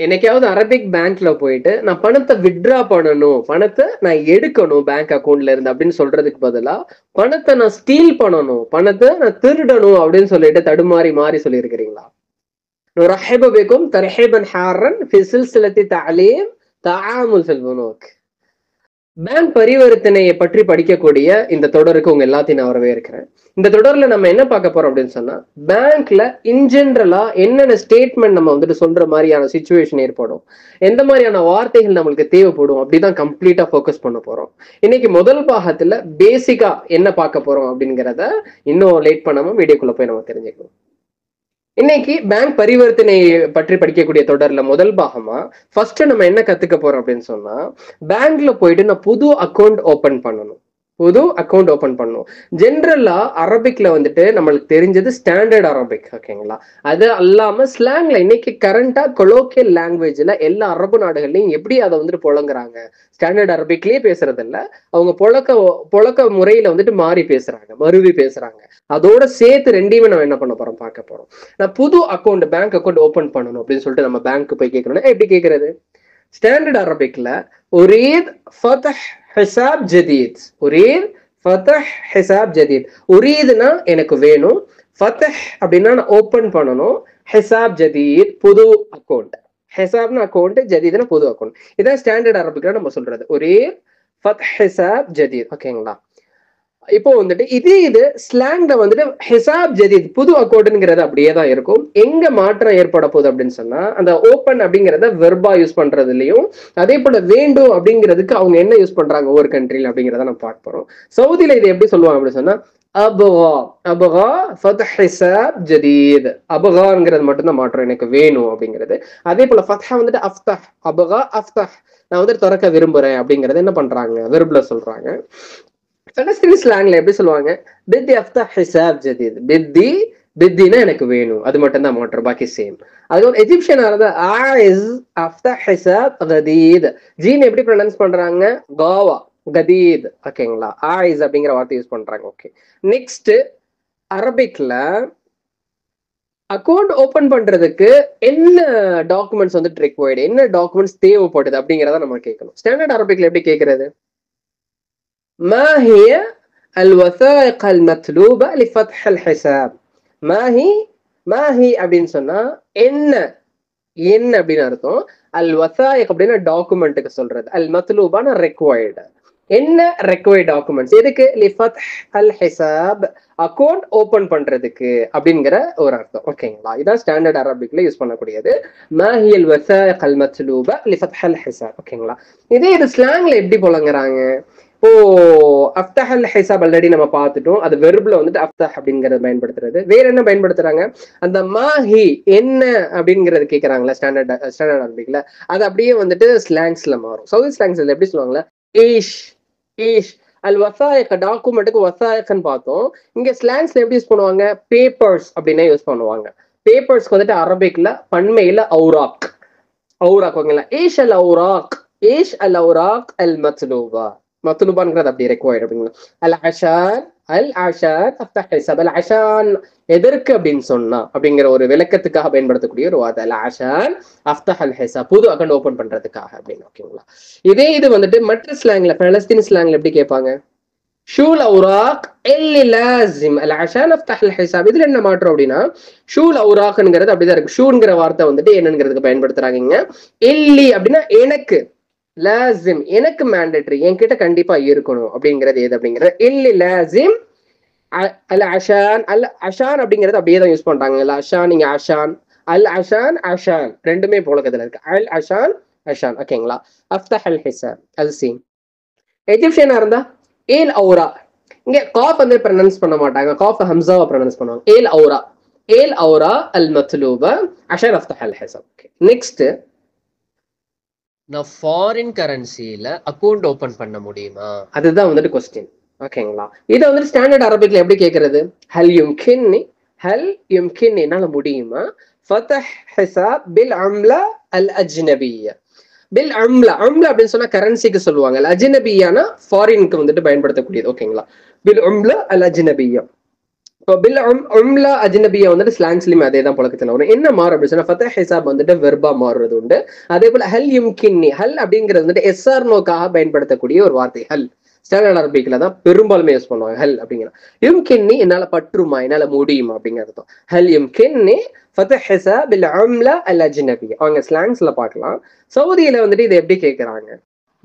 என்னைக்காவது அரபிக் பேங்க்ல போயிட்டு நான் பணத்தை வித்ட்ரா பண்ணணும், பணத்தை நான் எடுக்கணும் பேங்க் அக்கௌண்ட்ல இருந்து அப்படின்னு சொல்றதுக்கு பதிலா பணத்தை நான் ஸ்டீல் பண்ணணும், பணத்தை நான் திருடணும் அப்படின்னு சொல்லிட்டு தடுமாறி மாறி சொல்லியிருக்கிறீங்களா? نرحب بكم ترحيبا حارا في سلسلة تعليم تعامل في البنوك. பேங்க் பரிவர்த்தனையை பற்றி படிக்கக்கூடிய இந்த தொடருக்கு உங்க எல்லாத்தையும் நான் வரவேற்கிறேன். இந்த தொடர்ல நம்ம என்ன பார்க்க போறோம் அப்படின்னு சொன்னா, பேங்க்ல இன் ஜென்ரலா என்னென்ன ஸ்டேட்மெண்ட் நம்ம வந்துட்டு சொல்ற மாதிரியான சிச்சுவேஷன் ஏற்படும், எந்த மாதிரியான வார்த்தைகள் நம்மளுக்கு தேவைப்படும் அப்படிதான் கம்ப்ளீட்டா ஃபோக்கஸ் பண்ண போறோம். இன்னைக்கு முதல் பாகத்துல பேசிக்கா என்ன பார்க்க போறோம் அப்படிங்கிறத இன்னும் லேட் பண்ணாம வீடியோக்குள்ள போய் நம்ம தெரிஞ்சுக்கலாம். இன்னைக்கு பேங்க் பரிவர்த்தனை பற்றி படிக்கக்கூடிய தொடர்ல முதல் பாகமா ஃபர்ஸ்ட் நம்ம என்ன கத்துக்க போறோம் அப்படின்னு சொன்னா, பேங்க்ல போயிட்டு நான் புது அக்கௌண்ட் ஓபன் பண்ணணும், புது அக்கௌண்ட் ஓபன் பண்ணணும். ஜென்ரலா அரபிக்ல வந்துட்டு நம்மளுக்கு தெரிஞ்சது ஸ்டாண்டர்ட் அரபிக், ஓகேங்களா? அது அல்லாம ஸ்லாங்ல இன்னைக்கு கரண்டா கொலோக்கியல் லாங்குவேஜ்ல எல்லா அரபு நாடுகள்லயும் எப்படி அதை வந்துட்டு புழங்குறாங்க, ஸ்டாண்டர்ட் அரபிக்லயே பேசுறது இல்ல, அவங்க புழக்க முறையில வந்துட்டு மாறி பேசுறாங்க, மருவி பேசுறாங்க. அதோட சேர்த்து ரெண்டையுமே நம்ம என்ன பண்ண போறோம் பார்க்க போறோம். நான் புது அக்கௌண்ட் பேங்க் அக்கௌண்ட் ஓபன் பண்ணணும் அப்படின்னு சொல்லிட்டு நம்ம பேங்க்கு போய் கேட்கணும்னா எப்படி கேட்கறது? ஸ்டாண்டர்ட் அரபிக்ல உரீத் ஃபத்ஹ் ஹிசாப் ஜதீத், உரீத் ஃபத்ஹ் ஹிசாப் ஜதீத். உரீத்னா எனக்கு வேணும், ஃபத்ஹ் அப்படின்னா நான் ஓபன் பண்ணணும், ஹிசாப் ஜதீத் புது அக்கௌண்ட், ஹிசாப்னா அக்கௌண்ட், ஜதீத்னா புது அக்கௌண்ட். இதான் ஸ்டாண்டர்ட் அரபிக்ல நம்ம சொல்றது உரீத் ஃபத்ஹ் ஹிசாப் ஜதீத், ஓகேங்களா? இப்போ வந்துட்டு இது ஸ்லாங்ல வந்துட்டு ஹிசாப் ஜதீத் புது அக்கௌண்ட்ங்கிறது அப்படியே தான் இருக்கும். எங்க மாற்றம் ஏற்பட போகுது அப்படின்னு சொன்னா, அந்த ஓபன் அப்படிங்கிறத வெர்பா யூஸ் பண்றதுலயும், அதே போல வேண்டும் அப்படிங்கிறதுக்கு அவங்க என்ன யூஸ் பண்றாங்க ஒவ்வொரு கண்ட்ரில அப்படிங்கிறத நம்ம பார்க்க போறோம். சவுதியில இதை எப்படி சொல்லுவாங்க அப்படின்னு சொன்னா, அபகா அபகா ஃபத்ஹ் ஹிசாப் ஜதீத், அபகாங்கிறது மட்டும்தான் மாற்றம், எனக்கு வேணும் அப்படிங்கிறது. அதே போல ஃபத்ஹா வந்துட்டு அஃப்தஹ், அபகா அஃப்தஹ், நான் வந்துட்டு திறக்க விரும்புறேன் அப்படிங்கறத என்ன பண்றாங்க வெர்ப்ல சொல்றாங்க. பலஸ்தீன் ஸ்லாங்ல எப்படி சொல்லுவாங்க, பித்தி அஃப்தஹ் ஹிசாப் ஜதீத், பித்தினா எனக்கு வேணும், அது மட்டும் தான் மாற்றம், பாக்கி சேம். அதுக்கு எஜிப்சியனா இருந்தா ஆயிஸ் அஃப்தஹ் ஹிசாப் கதீத், ஜீன் எப்படி ப்ரொனன்ஸ் பண்றாங்க காவா கதீத், ஓகேங்களா? ஆயிஸ் அப்படிங்கிற வார்த்தை யூஸ் பண்றாங்க. ஓகே, நெக்ஸ்ட் அரபிக்ல அக்கௌண்ட் ஓபன் பண்றதுக்கு என்ன டாக்குமெண்ட்ஸ் வந்து ரிக்வயர்டு, என்ன டாக்குமெண்ட்ஸ் தேவைப்படுது அப்படிங்கிறத நம்ம கேட்கணும். ஸ்டாண்டர்ட் அரபிக்ல எப்படி கேட்கறது? ما هي الوثائق المطلوبة لفتح الحساب؟ ما هي அப்படின்னு சொன்னா என்ன அப்படின்னு அர்த்தம். அல் வசாயிக் அப்படின்னா டாக்குமெண்ட்டுக்கு சொல்றது, அல் மத்லூபான ரெக்வயர்டு. என்ன ரெக்வயர்ட் டாக்குமெண்ட்ஸ் எதுக்கு? லிஃபத்ஹ் அல் ஹிசாப், அக்கௌண்ட் ஓபன் பண்றதுக்கு அப்படிங்கிற ஒரு அர்த்தம், ஓகேங்களா? இதான் ஸ்டாண்டர்ட் அரபிக்ல யூஸ் பண்ணக்கூடியது. மா ஹியல் வசாயிக் அல் மத்லூபா லிஃபத்ஹ் அல் ஹிசாப், ஓகேங்களா? இது ஸ்லாங்ல எப்படி புழங்குறாங்க? ஓ, அஃப்தஹ் அல் ஹிசாப் ஆல்ரெடி நம்ம பார்த்துட்டோம், அது வெர்ப்ல வந்துட்டு அஃப்தஹ் அப்படிங்கறத பயன்படுத்துறது. வேற என்ன பயன்படுத்துறாங்க? அந்த மாஹி என்ன அப்படிங்கறது கேட்கறாங்களா ஸ்டாண்டர்ட் அரபிக்ல, அது அப்படியே வந்துட்டு ஸ்லாங்ஸ்ல மாறும். சவுதி ஸ்லாங்ஸ்ல எப்படி சொல்லுவாங்களா, ஈஷ் ஈஷ் அல் வசாயிக், டாக்குமெண்ட்டுக்கு வசாயிக்னு பார்த்தோம். இங்க ஸ்லாங்ஸ்ல எப்படி யூஸ் பண்ணுவாங்க? பேப்பர்ஸ் அப்படின்னா யூஸ் பண்ணுவாங்க. பேப்பர்ஸ்க்கு வந்துட்டு அரபிக்ல பன்மையில அவுராக், அவுராக், ஓகேங்களா? ஈஷ் அல் அவுராக், ஈஷ் அல் அவுராக் அல் மத்லூபா, மத்லூபான்ங்கிறது அப்படி ரெக்வயர்ட் அப்படிங்களா? அல் அஷான், அல் அஷான் அஃப்தஹ் ஹிசாப், அல் அஷான் எதற்கு அப்படின்னு சொன்னா அப்படிங்கிற ஒரு விளக்கத்துக்காக பயன்படுத்தக்கூடிய ஒரு வார்த்தை, அல் அஷான் அஃப்தஹ் அல் ஹிசாப் புது அக்கௌண்ட் ஓபன் பண்றதுக்காக அப்படின்னு, ஓகேங்களா? இது வந்துட்டு மற்ற ஸ்லாங்ல, பலஸ்தீன் ஸ்லாங்ல எப்படி கேட்பாங்க? ஷூல் அவுராக் எல்லி லாசிம் அல் அஷான் அஃப்தஹ் அல் ஹிசாப். இதுல என்ன மாற்றம் அப்படின்னா, ஷூல் அவுராக்ங்கிறது அப்படிதான் இருக்கு. ஷூங்கிற வார்த்தை வந்துட்டு என்னங்கிறதுக்கு பயன்படுத்துறாங்க. எல்லி அப்படின்னா எனக்கு, லாசிம் எனக்கு மேண்டேட்டரி, என்கிட்ட கண்டிப்பா இருக்கணும் அப்படிங்கிறது எது அப்படிங்கிறது இல்லி லாசிம். அல் அஷான், அல் அஷான் அப்படிங்கிறது அப்படியே தான் யூஸ் பண்றாங்க. அல் அஷான், நீங்க அஷான், அல் அஷான் அஷான் ரெண்டுமே புழக்கத்துல இருக்கு. அல் அஷான் அஷான், ஓகேங்களா? அஃப்தஹ் அல் ஹிசாப் அது சேம். எஜிப்சியனா இருந்தா ஏல் அவுரா, இங்க காஃப் வந்து ப்ரொனன்ஸ் பண்ண மாட்டாங்க, காஃப் ஹம்சாவை ப்ரொனன்ஸ் பண்ணுவாங்க. ஏல் அவுரா, ஏல் அவுரா அல் மத்லூபா அஷான் அஃப்தஹ் அல் ஹிசாப். ஓகே, நெக்ஸ்ட் நான் ஃபாரின் கரன்சில அக்கௌண்ட் ஓபன் பண்ண முடியுமா, அதுதான் வந்துட்டு கொஸ்டின், ஓகேங்களா? இதை வந்துட்டு ஸ்டாண்டர்ட் அரபிக்ல எப்படி கேட்கறது? ஹல் யும்கின்னி, ஹல் யும்கின்னி என்னால முடியுமா, ஃபத்ஹ் ஹிசாப் பில் அம்லா அல் அஜ்னபிய்யா. பில் அம்லா, அம்லா அப்படின்னு சொன்னா கரன்சிக்கு சொல்லுவாங்க, அல் அஜ்னபியானா ஃபாரினுக்கு வந்துட்டு பயன்படுத்தக்கூடியது, ஓகேங்களா? பில் அம்லா அல் அஜ்னபிய்யா. பில் உம்லா அஜ்னபியா வந்துட்டு ஸ்லாங்ஸ்லயுமே அதே தான் புழக்கத்துல வரும். என்ன மாறும் அப்படின்னு சொன்னா ஃபதஹ் ஹிசாப் வந்துட்டு வெர்பா மாறுறது உண்டு. அதே போல ஹல் யும்கின்னி, ஹல் அப்படிங்கிறது வந்துட்டு எஸ்ஆர் நோக்காக பயன்படுத்தக்கூடிய ஒரு வார்த்தை. ஹல் ஸ்டாண்டர்ட் அரபிக்ல தான் பெரும்பாலுமே யூஸ் பண்ணுவாங்க ஹல் அப்படிங்கிற. யும்கின்னி என்னால பற்றுமா, என்னால முடியுமா அப்படிங்கிறது. ஹல் யும்கின்னி ஃபதஹ் ஹிசாப் பில் உம்லா அல் அஜ்னபியா. அவங்க ஸ்லாங்ஸ்ல பார்க்கலாம். சவுதியில வந்துட்டு இதை எப்படி கேட்கறாங்க,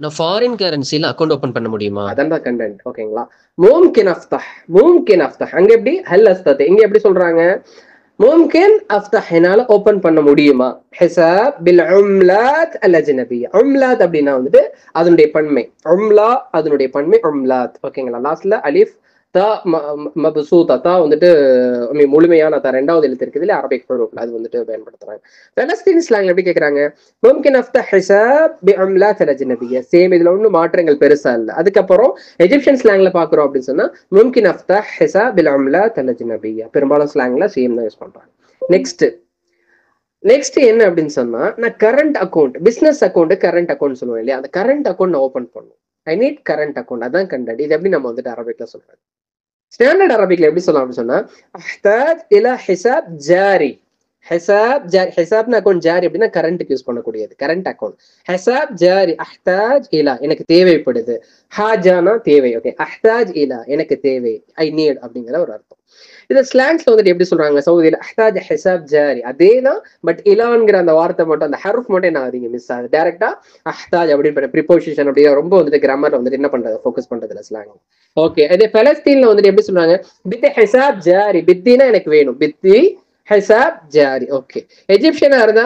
நான் ஃபாரின் கரன்சில அக்கௌண்ட் ஓபன் பண்ண முடியுமா, அதான் தான் கண்டென்ட். ஓகேங்களா. மும்கின் அஃப்தஹ், மும்கின் அஃப்தஹ் அங்க எப்படி ஹல் அஸ்தத், இங்க எப்படி சொல்றாங்க மும்கின் அஃப்தஹ் என்னால ஓபன் பண்ண முடியுமா. ஹிசாப் பில் உம்லாத் அல் அஜ்னபியா. உம்லாத் அப்படின்னா வந்துட்டு அதனுடைய பன்மை, உம்லா அதனுடைய பன்மை உம்லாத். ஓகேங்களா. லாஸ்ட்ல அலிஃப் தா மப்சூதா, தா வந்துட்டு முழுமையான தா ரெண்டாவது எழுத்து இருக்குது இல்ல அரபிக் ஹுரூஃப்ல, அது வந்துட்டு பயன்படுத்துறாங்க. பலஸ்தீன் ஸ்லாங்ல எப்படி கேக்குறாங்க, மும்கின் அஃப்தஹ் ஹிசாப் பி உம்லாத் அல் அஜ்னபியா. சேம், இதுல ஒன்றும் மாற்றங்கள் பெருசா இல்ல. அதுக்கப்புறம் எஜிப்சியன் ஸ்லாங்ல பாக்குறோம் அப்படின்னு சொன்னா மும்கின் அஃப்தஹ் ஹிசாப் பில் உம்லாத் அல் அஜ்னபியா. பெரும்பாலும் ஸ்லாங்ல சேம் தான் யூஸ் பண்றாங்க. நெக்ஸ்ட் என்ன அப்படின்னு சொன்னா, நான் current account, business account current account சொல்லுவேன் இல்லையா, அந்த கரண்ட் அக்கௌண்ட் நான் ஓபன் பண்ணும். ஐ நீட் கரண்ட் அக்கௌண்ட், அதான் கண்டென்ட். இது எப்படி நம்ம வந்துட்டு அரபிக்ல சொல்றது, ஸ்டாண்டர்ட் அரபிக்ல எப்படி சொல்லலாம் அப்படின்னு சொன்னா அஹ்தாஜ் இலா ஹிசாப் ஜாரி. ஹிசாப் ஜாரி, ஹிசாப்னா அக்கௌண்ட், ஜாரி அப்படின்னா கரண்ட்டுக்கு யூஸ் பண்ணக்கூடியது, கரண்ட் அக்கௌண்ட். ஹிசாப் ஜாரி அஹ்தாஜ் இலா எனக்கு தேவைப்படுது, ஹாஜானா தேவை. ஓகே, அஹ்தாஜ் இலா எனக்கு தேவை, ஐ நீட் அப்படிங்கிற ஒரு அர்த்தம். இதை ஸ்லாங்ஸ்ல வந்துட்டு எப்படி சொல்றாங்க சவுதியில, அஹ்தாஜ் ஹிசாப் ஜாரி அதே தான், பட் இலான்ங்கிற அந்த வார்த்தை மட்டும், அந்த ஹர்ஃப் மட்டும் என்ன ஆகுதுங்க மிஸ் ஆகுது. டைரக்டா அஹ்தாஜ் அப்படின்னு ப்ரிபோசிஷன் அப்படியே ரொம்ப வந்துட்டு கிராமர்ல வந்துட்டு என்ன பண்றது, ஃபோக்கஸ் பண்றதுல ஸ்லாங். ஓகே, அதே பலஸ்தீன்ல வந்துட்டு எப்படி சொல்றாங்க, பித்தி ஹிசாப் ஜாரி, பித்தினா எனக்கு வேணும், பித்தி ஹிசாப் ஜாரி. ஓகே, எஜிப்சியனா இருந்தா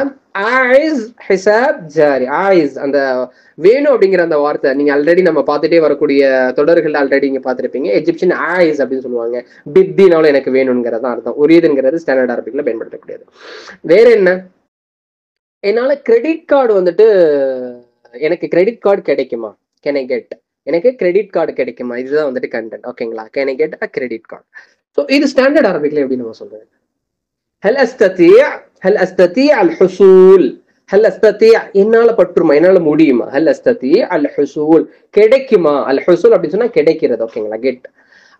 ஆயிஸ் ஹிசாப் ஜாரி. ஆயிஸ் அந்த வேணும் அப்படிங்கிற அந்த வார்த்தை நீங்க ஆல்ரெடி நம்ம பார்த்துட்டே வரக்கூடிய தொடர்கள் ஆல்ரெடி நீங்க பார்த்துருப்பீங்க. எஜிப்சியன் ஆயிஸ் அப்படின்னு சொல்லுவாங்க, பித்தினாலும் எனக்கு வேணுங்கிறதா அர்த்தம். உரியதுங்கிறது ஸ்டாண்டர்ட் அரபிக்ல பயன்படுத்தக்கூடியது. வேற என்ன, என்னால கிரெடிட் கார்டு வந்துட்டு, எனக்கு கிரெடிட் கார்டு கிடைக்குமா, கேன் ஐ கெட், எனக்கு கிரெடிட் கார்டு கிடைக்குமா, இதுதான் வந்துட்டு கண்டென்ட். ஓகேங்களா. Can I get a credit card. So இது ஸ்டாண்டர்ட் அரபிக்ல எப்படி நம்ம சொல்றது, ஹல் அஸ்ததிஅ, ஹல் அஸ்ததிஅ அல் ஹுசூல், ஹல் அஸ்ததிஅ என்னால பற்றுமா, என்னால முடியுமா, ஹல் அஸ்ததிஅ அல் ஹுசூல் கிடைக்குமா, அல் ஹுசூல் அப்படின்னு சொன்னா கிடைக்கிறது. ஓகேங்களா. கெட்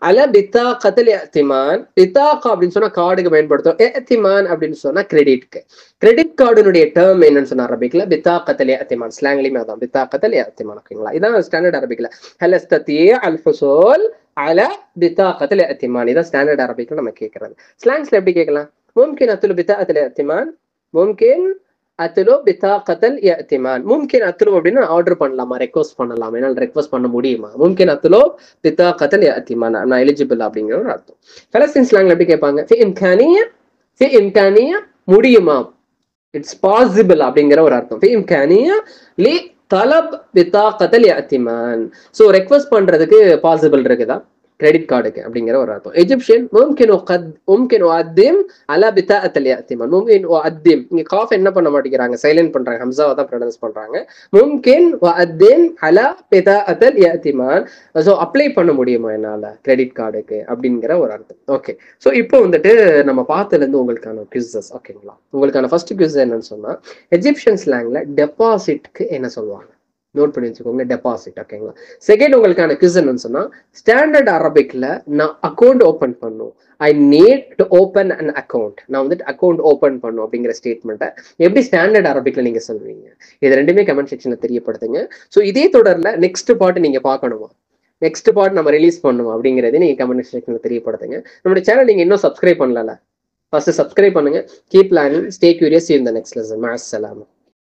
அல பித்தாகத்தில் இஅ்திமான், பித்தாகா அப்படின்னு சொன்னா கார்டுக்கு பயன்படுத்தும், இஅ்திமான் அப்படின்னு சொன்னா கிரெடிட்க்கு. கிரெடிட் கார்டுனுடைய டேர்ம் என்னன்னு சொன்னா அரபிக்ல பித்தாகத்தில் இஅ்திமான், ஸ்லாங்லயுமே அதான் பித்தாகத்தில் இஅ்திமான். ஓகேங்களா. இதான் ஸ்டாண்டர்ட் அரபிக்ல ஹல் அஸ்ததிஅ அல் ஹுசூல் அல பித்தாகத்தில் இஅ்திமான், இதான் ஸ்டாண்டர்ட் அரபிக்ல நம்ம கேட்கறது. ஸ்லாங்ஸ்ல எப்படி கேட்கலாம், ممكن أطلب بطاقة الائتمان، ممكن أطلب بطاقة الائتمان. ممكن أطلب அப்படின்னா ஆர்டர் பண்ணலாமா, ரெக்வஸ்ட் பண்ணலாமா, என்னால் ரெக்வஸ்ட் பண்ண முடியுமா. ممكن أطلب بطاقة الائتمان, நான் எலிஜிபிள் அப்படிங்கிற ஒரு அர்த்தம். பலஸ்தீன் ஸ்லாங்ல எப்படி கேட்பாங்க, في إمكانية، في إمكانية முடியுமா, இட்ஸ் பாசிபிள் அப்படிங்கிற ஒரு அர்த்தம். في إمكانية لطلب بطاقة الائتمان. ஸோ ரெக்வஸ்ட் பண்றதுக்கு பாசிபிள் இருக்குதா கிரெடிட் கார்டுக்கு அப்படிங்கிற ஒரு அர்த்தம். எஜிப்சியன் ممكن أقدم على بطاقة الائتمان. ممكن أقدم, இங்க காஃப் என்ன பண்ண மாட்டேங்கிறாங்க, சைலண்ட் பண்றாங்க, ஹம்சாவை தான் ப்ரொனவுன்ஸ் பண்றாங்க. ممكن أقدم على بطاقة الائتمان. ஸோ அப்ளை பண்ண முடியுமா என்னால கிரெடிட் கார்டுக்கு அப்படிங்கிற ஒரு அர்த்தம். ஓகே, ஸோ இப்போ வந்துட்டு நம்ம பார்த்ததுல இருந்து உங்களுக்கான குவிஸஸ். ஓகேங்களா. உங்களுக்கான ஃபர்ஸ்ட் குவிஸ் என்னன்னு சொன்னா, எஜிப்சியன் ஸ்லாங்ல டெபாசிட்க்கு என்ன சொல்லுவாங்க, நோட் பண்ணி வச்சுக்கோங்க, டெபாசிட். ஓகேங்களா. செகண்ட் உங்களுக்கான குவிஸ் என்னன்னு சொன்னா, ஸ்டாண்டர்ட் அரபிக்ல நான் அக்கௌண்ட் ஓபன் பண்ணும், I need to open an account, நான் வந்துட்டு அக்கௌண்ட் ஓபன் பண்ணும் அப்படிங்கிற ஸ்டேட்மெண்ட்டை எப்படி ஸ்டாண்டர்ட் அரபிக்ல நீங்க சொல்வீங்க, இது ரெண்டுமே கமெண்ட் செக்ஷன்ல தெரியப்படுத்துங்க. ஸோ இதே தொடர்ல நெக்ஸ்ட் பார்ட் நீங்க பார்க்கணுமா, நெக்ஸ்ட் பார்ட் நம்ம ரிலீஸ் பண்ணும் அப்படிங்கிறத நீங்க கமெண்ட் செக்ஷன்ல தெரியப்படுத்துங்க. நம்மளுடைய சேனல் நீங்க இன்னும் சப்ஸ்கிரைப் பண்ணல, ஃபர்ஸ்ட் சப்ஸ்கிரைப் பண்ணுங்க. Keep learning, stay curious, see you in the next lesson. மஅஸ்ஸலாமா.